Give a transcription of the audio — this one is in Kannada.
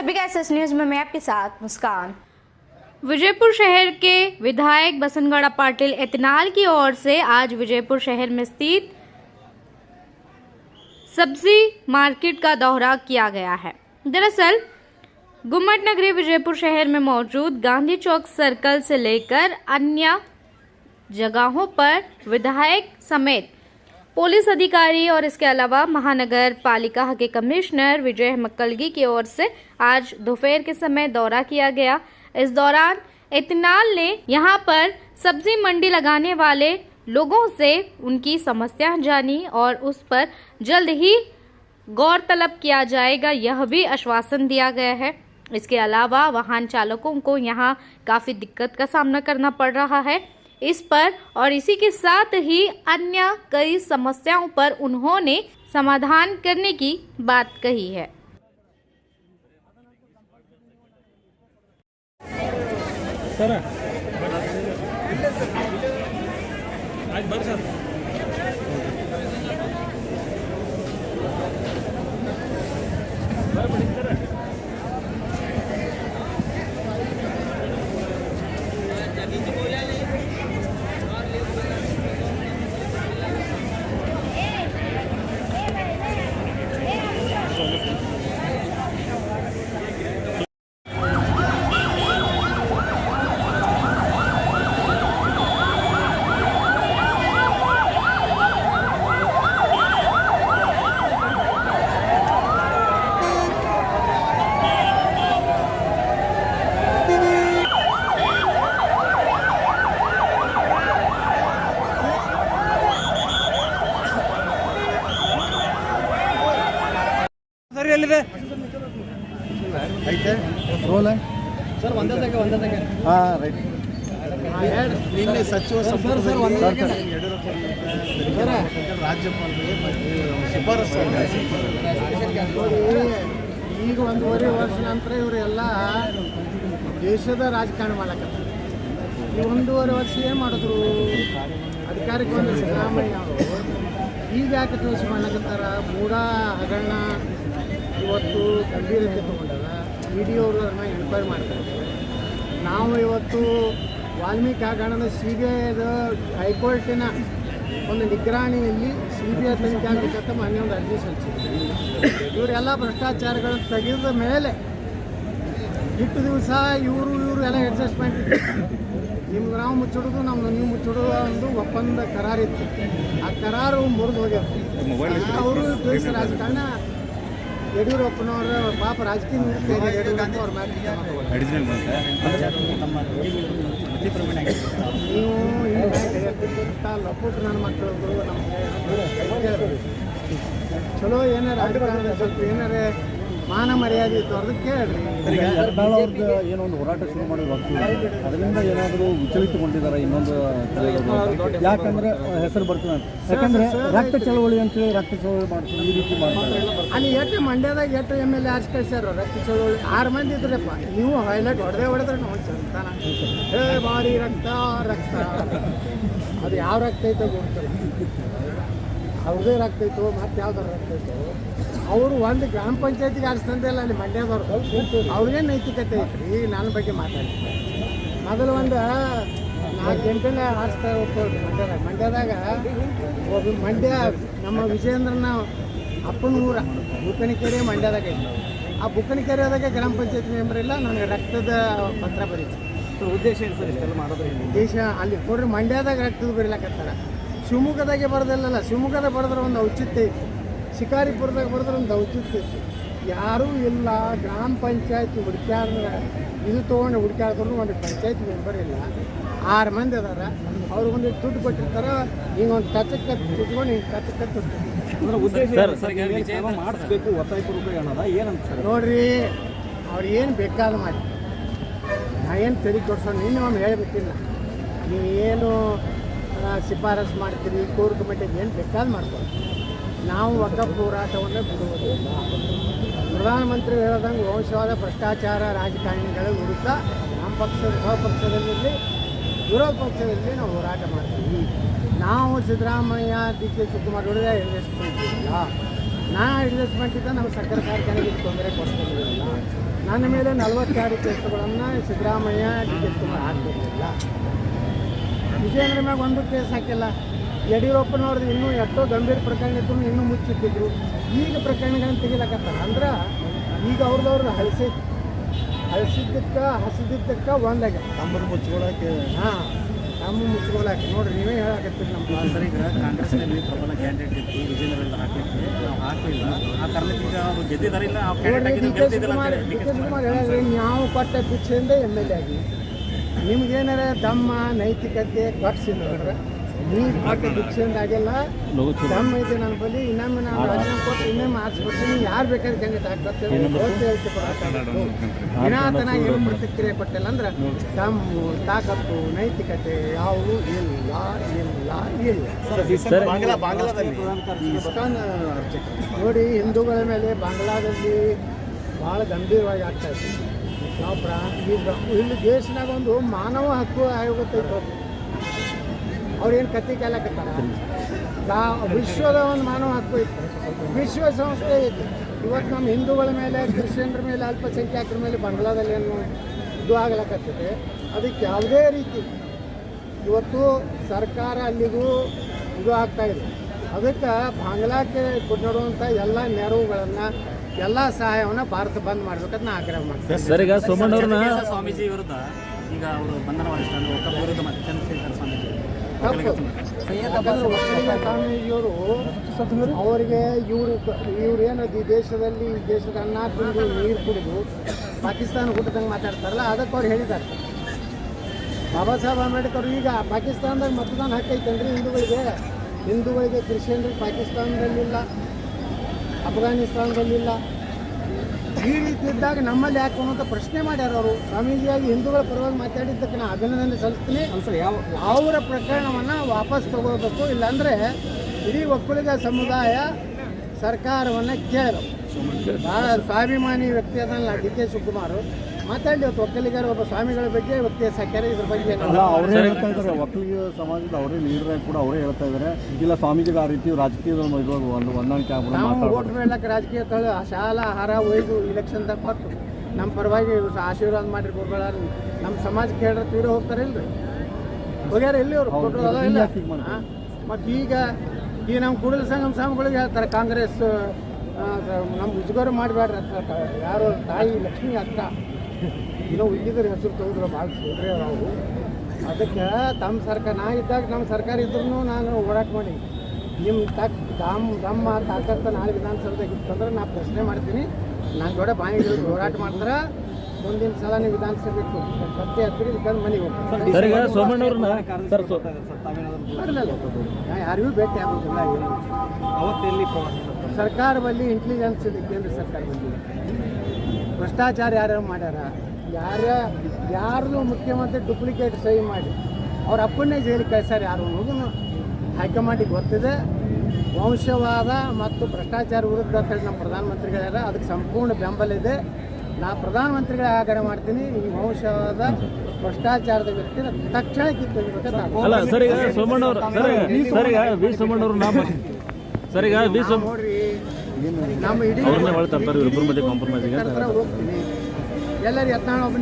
सभी का एसएस न्यूज में मैं आपके साथ मुस्कान। विजयपुर शहर के विधायक बसनगौड़ा पाटिल एतनाल की ओर से आज विजयपुर शहर में स्थित सब्जी मार्केट का दौरा किया गया है। दरअसल गुम्मट नगरी विजयपुर शहर में मौजूद गांधी चौक सर्कल से लेकर अन्य जगहों पर विधायक समेत पुलिस अधिकारी और इसके अलावा महानगर पालिका के कमिश्नर विजय मक्कलगी की ओर से आज दोपहर के समय दौरा किया गया। इस दौरान एतनाल ने यहां पर सब्जी मंडी लगाने वाले लोगों से उनकी समस्या जानी और उस पर जल्द ही गौर तलब किया जाएगा, यह भी आश्वासन दिया गया है। इसके अलावा वाहन चालकों को यहां काफ़ी दिक्कत का सामना करना पड़ रहा है। इस पर और इसी के साथ ही अन्य कई समस्याओं पर उन्होंने समाधान करने की बात कही है। ಐತೆ ರೋಲ್ ಸರ್ ಒಂದೇ ಸೆಕೆಂಡ್ ಹಾಂ ರೈಟ್ ನಿನ್ನೆ ಸಚಿವ ರಾಜ್ಯಪಾಲರಿಗೆ ಶಿಫಾರಸು ಈಗ 1.5 ವರ್ಷ ನಂತರ ಇವರೆಲ್ಲ ದೇಶದ ರಾಜಕಾರಣ ಮಾಡಕತ್ತಾರೆ. ಈ 1.5 ವರ್ಷ ಏನು ಮಾಡಿದ್ರು? ಅಧಿಕಾರಕ್ಕೆ ಬಂದ ಸಿದ್ದರಾಮಯ್ಯ ಅವರು ಈಗ ಯಾಕೆ ತೋರಿಸಿ ಮಾಡ್ಲಕತ್ತಾರ? ಮೂಢ ಹಗರಣ ಇವತ್ತು ಗಂಭೀರತೆ ತೊಗೊಂಡಾಗ ಇಡಿ ಅವರು ಅದನ್ನು ಎನ್ಕ್ವೈರಿ ಮಾಡ್ತಾರೆ. ನಾವು ಇವತ್ತು ವಾಲ್ಮೀಕಿ ಹಗರಣದ CBI ಹೈಕೋರ್ಟಿನ ಒಂದು ನಿಗ್ರಹಣೆಯಲ್ಲಿ CBI ತನಿಖೆ ಆಗಬೇಕಂತ ಮೊನ್ನೆ ಒಂದು ಅರ್ಜಿ ಸಲ್ಲಿಸಿದ್ವಿ. ಇವರೆಲ್ಲ ಭ್ರಷ್ಟಾಚಾರಗಳನ್ನು ತೆಗೆದ ಮೇಲೆ ಇಟ್ಟು ದಿವಸ ಇವರು ಎಲ್ಲ ಅಡ್ಜಸ್ಟ್ಮೆಂಟ್ ಇತ್ತು. ನಿಮ್ಗೆ ನಾವು ಮುಚ್ಚಿಡೋದು ನಮ್ದು ನೀವು ಮುಚ್ಚಿಡೋದು ಒಂದು ಒಪ್ಪಂದ ಕರಾರಿತ್ತು. ಆ ಕರಾರು ಮುರಿದು ಹೋಗ್ಯದ. ಅವರು ದೇಶ ರಾಜಕಾರಣ ಯಡಿಯೂರಪ್ಪನವರ ಪಾಪ ರಾಜಕೀಯ ಯಡಿಯೂರಪ್ಪ ಅವ್ರ ಮೇಲೆ ನೀವು ಲಪ್ಪುಟ್ಟು ನನ್ನ ಮಕ್ಕಳದು ನಮಗೆ ಚಲೋ ಏನಾರ ರಾಜಕಾರಣ ಸ್ವಲ್ಪ ಏನಾರ ಮಾನ ಮರ್ಯಾದೆ ಇತ್ತು ಅದಕ್ಕೆ ಕೇಳ್ರಿ. ಅವ್ರದ್ದು ಏನೋ ಒಂದು ಹೋರಾಟ ಶುರು ಮಾಡಿದ್ರು, ಅದರಿಂದ ಏನಾದರೂ ವಿಚಲಿತಗೊಂಡಿದ್ದಾರೆ ಇನ್ನೊಂದು ಯಾಕಂದ್ರೆ ಹೆಸರು ಬರ್ತದೆ ಅಂತ. ಯಾಕಂದ್ರೆ ರಕ್ತ ಚಳವಳಿ ಅಂತೇಳಿ ರಕ್ತ ಚಳವಳಿ ಮಾಡ್ತಾರೆ, ಈ ರೀತಿ ಮಾಡ್ತಾರೆ. ಅಲ್ಲಿ ಎಷ್ಟು ಮಂಡ್ಯದಾಗ ಎಷ್ಟು MLA ಆರ್ಸ್ ಕಳಿಸ್ಯಾರ ರಕ್ತ ಚಳವಳಿ 6 ಮಂದಿ ಇದ್ರಪ್ಪ. ನೀವು ಹೈಲೈಟ್ ಹೊಡೆದ್ರೆ ನಾವು ಚಂತಾನ ಭಾರಿ ರಕ್ತ ಅದು ಯಾವ ರಕ್ತ ಐತೋ ಗೊತ್ತಿಲ್ಲ. ಅವ್ರದೇ ರಕ್ತ ಐತೋ ಮತ್ತೆ ಯಾವ್ದಾರು ರಕ್ತ ಐತೋ. ಅವರು ಒಂದು ಗ್ರಾಮ ಪಂಚಾಯತಿಗೆ ಆರಿಸ್ತಂದಿಲ್ಲ ಅಲ್ಲಿ ಮಂಡ್ಯದವ್ರು. ಅವ್ರಿಗೇನು ನೈತಿಕತೆ ಐತ್ರಿ? ನನ್ನ ಬಗ್ಗೆ ಮಾತಾಡಿ ಮೊದಲು ಒಂದು 4 ಗಂಟೆಲೆ ಆರಿಸ್ತಾ ಹೋಗ್ತೇವೆ ಮಂಡ್ಯದಾಗ ಒಬ್ಬ ಮಂಡ್ಯ ನಮ್ಮ ವಿಜಯೇಂದ್ರನ ಅಪ್ಪನ ಊರ ಬುಕ್ಕನಕೆರೆ ಮಂಡ್ಯದಾಗ ಐತಿ. ಆ ಬುಕ್ಕನಕೆರೆದಾಗ ಗ್ರಾಮ ಪಂಚಾಯತ್ ಮೆಂಬರ್ ಇಲ್ಲ, ನನಗೆ ರಕ್ತದ ಪತ್ರ ಬರೀತಿ. ಉದ್ದೇಶ ಏನು ಸರ್ ಇಷ್ಟೆಲ್ಲ ಮಾಡೋದ್ರೆ? ದೇಶ ಅಲ್ಲಿ ನೋಡ್ರಿ ಮಂಡ್ಯದಾಗ ರಕ್ತದ ಬರೀಲಾಕತ್ತಾರ. ಶಿವಮೊಗ್ಗದಾಗೆ ಬರೋದಿಲ್ಲಲ್ಲ, ಶಿವಮೊಗ್ಗದಾಗ ಬರೆದ್ರೆ ಒಂದು ಔಚಿತ್ಯ ಐತಿ, ಶಿಕಾರಿಪುರದಾಗ ಬರೆದ್ರೆ ಒಂದು ಔಚಿತ್ಯ ಐತಿ. ಯಾರೂ ಇಲ್ಲ. ಗ್ರಾಮ ಪಂಚಾಯತ್ ಹುಡುಕ್ಯಾಡ್ರೆ ಇದು ತೊಗೊಂಡು ಹುಡುಕ್ಯಾಡಿದ್ರು ಒಂದು ಪಂಚಾಯತ್ ಮೆಂಬರ್ ಇಲ್ಲ. 6 ಮಂದಿ ಅದಾರ. ಅವ್ರಿಗೊಂದು ದುಡ್ಡು ಕೊಟ್ಟಿರ್ತಾರೆ, ಹಿಂಗೊಂದು ಕಚ್ಚಕ್ಕೆ ಚುಚ್ಕೊಂಡು ಹಿಂಗೆ ಕಚ್ಚಕ್ಕೆ ಮಾಡಿಸ್ಬೇಕು ಒತ್ತಾಯಪೂರ್ವಕ ಅನ್ನೋದ ಏನಂತ ಸರ್? ನೋಡ್ರಿ, ಅವ್ರು ಏನು ಬೇಕಾದ ಮಾಡಿ ನಾ ಏನು ತೆರಿಗೆ ಕೊಡ್ಸೋಣ. ನಿನ್ನೆ ಒಮ್ಮೆ ಹೇಳಬೇಕಿಲ್ಲ, ನೀವು ಏನು ಶಿಫಾರಸು ಮಾಡ್ತೀರಿ ಕೋರ್ ಕಮಿಟಿಗೆ ಏನು ಬೇಕಾದ ಮಾಡ್ಕೊಳ್ಳಿ. ನಾವು ವಕಫ್ ಹೋರಾಟವನ್ನು ಬಿಡುವುದಿಲ್ಲ. ಪ್ರಧಾನಮಂತ್ರಿ ಹೇಳ್ದಂಗೆ ವಂಶವಾದ ಭ್ರಷ್ಟಾಚಾರ ರಾಜಕಾರಣಿಗಳ ವಿರುದ್ಧ ನಮ್ಮ ಪಕ್ಷದ ಸ್ವಪಕ್ಷದಲ್ಲಿರಲಿ ವಿರೋಧ ಪಕ್ಷದಲ್ಲಿ ನಾವು ಹೋರಾಟ ಮಾಡ್ತೀವಿ. ನಾವು ಸಿದ್ದರಾಮಯ್ಯ DK ಶಿವಕುಮಾರ್ ವಿರುದ್ಧ ಇನ್ವೆಸ್ಟ್ಮೆಂಟ್ ಇಲ್ಲ. ನಾ ಅಡ್ಜಸ್ಟ್ಮೆಂಟಿಂದ ನಮ್ಮ ಸಕ್ಕರೆ ಕಾರ್ಖಾನೆಗೆ ತೊಂದರೆ ಕೊಡ್ತಿರಲಿಲ್ಲ. ನನ್ನ ಮೇಲೆ 42 ಕೇಸುಗಳನ್ನು ಸಿದ್ದರಾಮಯ್ಯ ಡಿ ಕೆ ಶಿವಕುಮಾರ್ ಹಾಕ್ತಿರಲಿಲ್ಲ. ವಿಜಯೇಂದ್ರ ಮ್ಯಾಗ ಒಂದು ಕೇಸ್ ಹಾಕಿಲ್ಲ. ಯಡಿಯೂರಪ್ಪನವ್ರದ್ದು ಇನ್ನೂ ಎಷ್ಟೋ ಗಂಭೀರ ಪ್ರಕರಣ ಇದ್ರು ಇನ್ನೂ ಮುಚ್ಚಿಟ್ಟಿದ್ರು. ಈಗ ಪ್ರಕರಣಗಳನ್ನು ತೆಗಿಲಕತ್ತಾರ. ಅಂದ್ರೆ ಈಗ ಅವ್ರದ್ದು ಹಸಿದಿದ್ದಕ್ಕೆ ಒಂದಾಗ್ಯ ತಮ್ಮನ್ನು ಮುಚ್ಕೊಳ್ಳೋಕೆ. ಹಾಂ, ನಮ್ಮ ಮುಚ್ಕೊಳ್ಳೋಕೆ ನೋಡ್ರಿ, ನೀವೇ ಹೇಳಕತ್ತೀರಿ ನಮ್ಮ ಸರ್, ಈಗ ಕಾಂಗ್ರೆಸ್ನಲ್ಲಿ ಪ್ರಬಲ ಕ್ಯಾಂಡಿಡೇಟ್ ಇತ್ತು, ವಿಜಯನಗರದಲ್ಲಿ ಹಾಕಲಿಕ್ಕೆ ನಾವು ಹಾಕಲಿಲ್ಲ. ಆ ಕಾರಣಕ್ಕೆ ಈಗ ಅವ್ರು ಗೆದ್ದಿದ್ದಾರಿಲ್ಲ. ಡಿ ಕೆ ಶಿವಕುಮಾರ್ ಹೇಳಿದ್ರೆ ನಾವು ಕೊಟ್ಟ ಭಿಕ್ಷೆಯಿಂದ MLA ಆಗಿ ನಿಮ್ಗೇನಾರ ದಮ್ಮ ನೈತಿಕತೆ ಕೊಡ್ಸಿದ್ರೆ ನೀವು ಕೊಟ್ಟ ಭಿಕ್ಷೆಯಿಂದ ಆಗಿಲ್ಲ. ದಮ್ಮ ಐತೆ ನನ್ನ ಬಳಿ, ಇನ್ನೊಮ್ಮೆ ನಾನು ರಾಜೀನಾಮೆ ಕೊಟ್ಟು ಇನ್ನೊಮ್ಮೆ ಆರಿಸ್ಬಿಡ್ತೀನಿ. ಯಾರು ಬೇಕಾದ್ರೆ ಕ್ಯಾಂಡಿಡೇಟ್ ಹಾಕ್ಕೊಡ್ತೇವೆ ವಿನಾತನ ಏನು ಪ್ರತಿಕ್ರಿಯೆ ಕೊಟ್ಟಿಲ್ಲ ಅಂದ್ರೆ ದಮ್ಮು ತಾಕತ್ತು ನೈತಿಕತೆ ಯಾವುದೂ ಇಲ್ಲ. ಇಸ್ಕಾನ್ ನೋಡಿ, ಹಿಂದೂಗಳ ಮೇಲೆ ಬಾಂಗ್ಲಾದಲ್ಲಿ ಭಾಳ ಗಂಭೀರವಾಗಿ ಆಗ್ತಾ ಇದೆ. ನಾವು ಇಲ್ಲಿ ದೇಶನಾಗ ಒಂದು ಮಾನವ ಹಕ್ಕು ಆಯೋಗ ತೆಗೆದು ಅವ್ರೇನು ಕತ್ತಿ ಕಾಲಕತ್ತಾರ. ವಿಶ್ವದ ಒಂದು ಮಾನವ ಹಕ್ಕು ಇತ್ತು, ವಿಶ್ವಸಂಸ್ಥೆ ಇತ್ತು. ಇವತ್ತು ನಮ್ಮ ಹಿಂದೂಗಳ ಮೇಲೆ, ಕ್ರಿಶ್ಚಿಯನ್ರ ಮೇಲೆ, ಅಲ್ಪಸಂಖ್ಯಾತರ ಮೇಲೆ ಬಾಂಗ್ಲಾದಲ್ಲಿ ಏನು ಇದು ಆಗ್ಲಕತ್ತಿದೆ. ಅದಕ್ಕೆ ಯಾವುದೇ ರೀತಿ ಇವತ್ತು ಸರ್ಕಾರ ಅಲ್ಲಿಗೂ ಇದು ಆಗ್ತಾಯಿದೆ. ಅದಕ್ಕೆ ಬಾಂಗ್ಲಾಕ್ಕೆ ಕೊಡುವಂಥ ಎಲ್ಲ ನೆರವುಗಳನ್ನು, ಎಲ್ಲ ಸಹಾಯವನ್ನು ಭಾರತ ಬಂದ್ ಮಾಡ್ಬೇಕಂತ ನಾ ಆಗ್ರಹ ಮಾಡ್ತೀನಿ. ಸರ್, ಈಗ ಸೋಮಣ್ಣವ್ರನ್ನ ಸ್ವಾಮೀಜಿ ವಿರುದ್ಧ ಈಗ ಅವರು ಬಂಧನವಾಗಿಷ್ಟ ಅಂದ್ರೆ ಒಕ್ಕಲಿಗ ವಿರುದ್ಧ ಮತ್ತು ಚಂದ್ರಶೇಖರ್ ಸ್ವಾಮೀಜಿ ಯಾಕಂದ್ರೆ ಒಕ್ಕಲಿಗ ಸ್ವಾಮೀಜಿಯವರು ಅವರಿಗೆ ಇವ್ರು ಏನದು ಈ ದೇಶದ ಅನ್ನ ತಿಂದು ನೀರು ಕುಡಿದು ಪಾಕಿಸ್ತಾನ ಹುಟ್ಟದಂಗೆ ಮಾತಾಡ್ತಾರಲ್ಲ, ಅದಕ್ಕೆ ಅವ್ರು ಹೇಳಿದ್ದಾರೆ. ಬಾಬಾ ಸಾಹೇಬ್ ಅಂಬೇಡ್ಕರ್ ಈಗ ಪಾಕಿಸ್ತಾನದಾಗ ಮತದಾನ ಹಾಕೈತಂದ್ರೆ ಹಿಂದೂಗಳಿಗೆ ಕ್ರಿಶ್ಚಿಯನ್ರಿಗೆ ಪಾಕಿಸ್ತಾನದಲ್ಲಿಲ್ಲ, ಅಫ್ಘಾನಿಸ್ತಾನದಲ್ಲಿಲ್ಲ. ಈ ರೀತಿ ಇದ್ದಾಗ ನಮ್ಮಲ್ಲಿ ಯಾಕೆ ಅನ್ನೋಂಥ ಪ್ರಶ್ನೆ ಮಾಡ್ಯಾರ ಅವರು. ಸ್ವಾಮೀಜಿಯಾಗಿ ಹಿಂದೂಗಳ ಪರವಾಗಿ ಮಾತಾಡಿದ್ದಕ್ಕೆ ನಾನು ಅಭಿನಂದನೆ ಸಲ್ಲಿಸ್ತೀನಿ. ಅವರ ಪ್ರಕರಣವನ್ನು ವಾಪಸ್ ತಗೋಬೇಕು, ಇಲ್ಲಾಂದರೆ ಇಡೀ ಒಕ್ಕಲಿಗ ಸಮುದಾಯ ಸರ್ಕಾರವನ್ನು ಕೇಳಬೇಕು. ಭಾಳ ಸ್ವಾಭಿಮಾನಿ ವ್ಯಕ್ತಿ ಅದಲ್ಲ ಡಿ ಕೆ ಶಿವಕುಮಾರ್. ಮಾತಾಡಲಿ, ಇವತ್ತು ಒಕ್ಕಲಿಗರ ಒಬ್ಬ ಸ್ವಾಮಿಗಳ ಬಗ್ಗೆ ಇವತ್ತು ಸಾಕ್ಯಾರ. ಇದ್ರ ಬಗ್ಗೆ ಅವರೇ ಹೇಳ್ತಾ ಇದ್ದಾರೆ, ಒಕ್ಕಲಿಗ ಸಮಾಜದ ಅವರೇ ಲೀಡರ್ ಕೂಡ ಅವರೇ ಹೇಳ್ತಾ ಇದ್ದಾರೆ, ಇಲ್ಲ ಸ್ವಾಮೀಜಿಗೆ ಆ ರೀತಿ ರಾಜಕೀಯದ ಒಂದು ಹೊಂದಾಣಿಕೆ ನಾವು ಓಟ್ ಬೇಡಕ್ಕೆ ರಾಜಕೀಯ ಶಾಲಾ ಆಹಾರ ಒಯ್ದು ಇಲೆಕ್ಷನ್ದಾಗ ಕೊಟ್ಟು ನಮ್ಮ ಪರವಾಗಿ ಆಶೀರ್ವಾದ ಮಾಡಿರ್ಬೋದ. ನಮ್ಮ ಸಮಾಜಕ್ಕೆ ಹೇಳಿದ್ರೆ ತೀರ ಹೋಗ್ತಾರೆ ಇಲ್ರಿ, ಹೋಗ್ಯಾರ ಎಲ್ಲಿ ಅವರು ಕೊಟ್ಟರು ಅದ ಇಲ್ಲ. ಮತ್ತು ಈಗ ನಮ್ಮ ಕೂಡಲ ಸಂಗಮ ಸ್ವಾಮಿಗಳಿಗೆ ಹೇಳ್ತಾರೆ, ಕಾಂಗ್ರೆಸ್ ನಮ್ಮ ಮುಜುಗರ ಮಾಡಬೇಡ್ರಿ ಅಂತ. ಯಾರು ತಾಯಿ ಲಕ್ಷ್ಮೀ ಅಕ್ಕ ಇನ್ನೂ ಉಳಿದಿದ್ರೆ ಹೆಸರು ತೆಗೆದ್ರೆ ಭಾಳ ಸೋದ್ರೆ ನಾವು. ಅದಕ್ಕೆ ತಮ್ಮ ಸರ್ಕಾರ ನಾ ಇದ್ದಾಗ ನಮ್ಮ ಸರ್ಕಾರ ಇದ್ರೂ ನಾನು ಹೋರಾಟ ಮಾಡಿ ನಿಮ್ಮ ದಮ್ಮ ತಾಕತ್ತ ನಾಳೆ ವಿಧಾನಸಭೆದಾಗ ಇತ್ತಂದ್ರೆ ನಾ ಪ್ರಶ್ನೆ ಮಾಡ್ತೀನಿ. ನಾನು ದೊಡ್ಡ ಬಾಯಿಗೆ ಹೋರಾಟ ಮಾಡಿದ್ರೆ ಮುಂದಿನ ಸಲ ನೀವು ವಿಧಾನಸಭೆಗೆ ಕತ್ತೆ ಹತ್ತಿರ ಇದ್ಕೊಂಡು ಮನೆಗೆ ಹೋಗ್ತೀನಿ. ನಾ ಯಾರಿಗೂ ಭೇಟಿ ಆಗೋದಿಲ್ಲ. ಅವತ್ತೆಲ್ಲಿ ಸರ್ಕಾರದಲ್ಲಿ ಇಂಟೆಲಿಜೆನ್ಸ್ ಇದೆ, ಕೇಂದ್ರ ಸರ್ಕಾರದಲ್ಲಿ ಭ್ರಷ್ಟಾಚಾರ ಯಾರ್ಯಾರು ಮಾಡ್ಯಾರ, ಯಾರ್ದು ಮುಖ್ಯಮಂತ್ರಿ ಡೂಪ್ಲಿಕೇಟ್ ಸಹಿ ಮಾಡಿ ಅವ್ರ ಅಪ್ಪನ್ನೇ ಜೈಲಿಗೆ ಕಳಿಸ್ಯಾರ ಯಾರು ಅನ್ನೋದು ಹೈಕಮಾಂಡಿಗೆ ಗೊತ್ತಿದೆ. ವಂಶವಾದ ಮತ್ತು ಭ್ರಷ್ಟಾಚಾರ ವಿರುದ್ಧ ಅಂತೇಳಿ ನಮ್ಮ ಪ್ರಧಾನಮಂತ್ರಿಗಳಾರ, ಅದಕ್ಕೆ ಸಂಪೂರ್ಣ ಬೆಂಬಲ ಇದೆ. ನಾ ಪ್ರಧಾನಮಂತ್ರಿಗಳೇ ಆಗ್ರಹ ಮಾಡ್ತೀನಿ, ಈ ವಂಶವಾದ ಭ್ರಷ್ಟಾಚಾರದ ವ್ಯಕ್ತಿನ ತಕ್ಷಣ ಕಿತ್ತೊಗಿಬೇಕಂತ. ಅಲ್ಲ ಸರ್, ಈಗ ಸೋಮಣ್ಣವ್ರು ವಿ ಸೋಮಣ್ಣವ್ರು ನೋಡ್ರಿ, ನಮ್ಮ ಇಡೀ ಅವ್ರನ್ನೇ ಹೇಳ್ತಾರೆ, ಇಬ್ಬರ ಮಧ್ಯೆ ಕಾಂಪ್ರಮೈಸ್ ಹೋಗ್ತೀನಿ ಎಲ್ಲರೂ ಯತ್ನಾಳ್ ಒಬ್ಬನೇ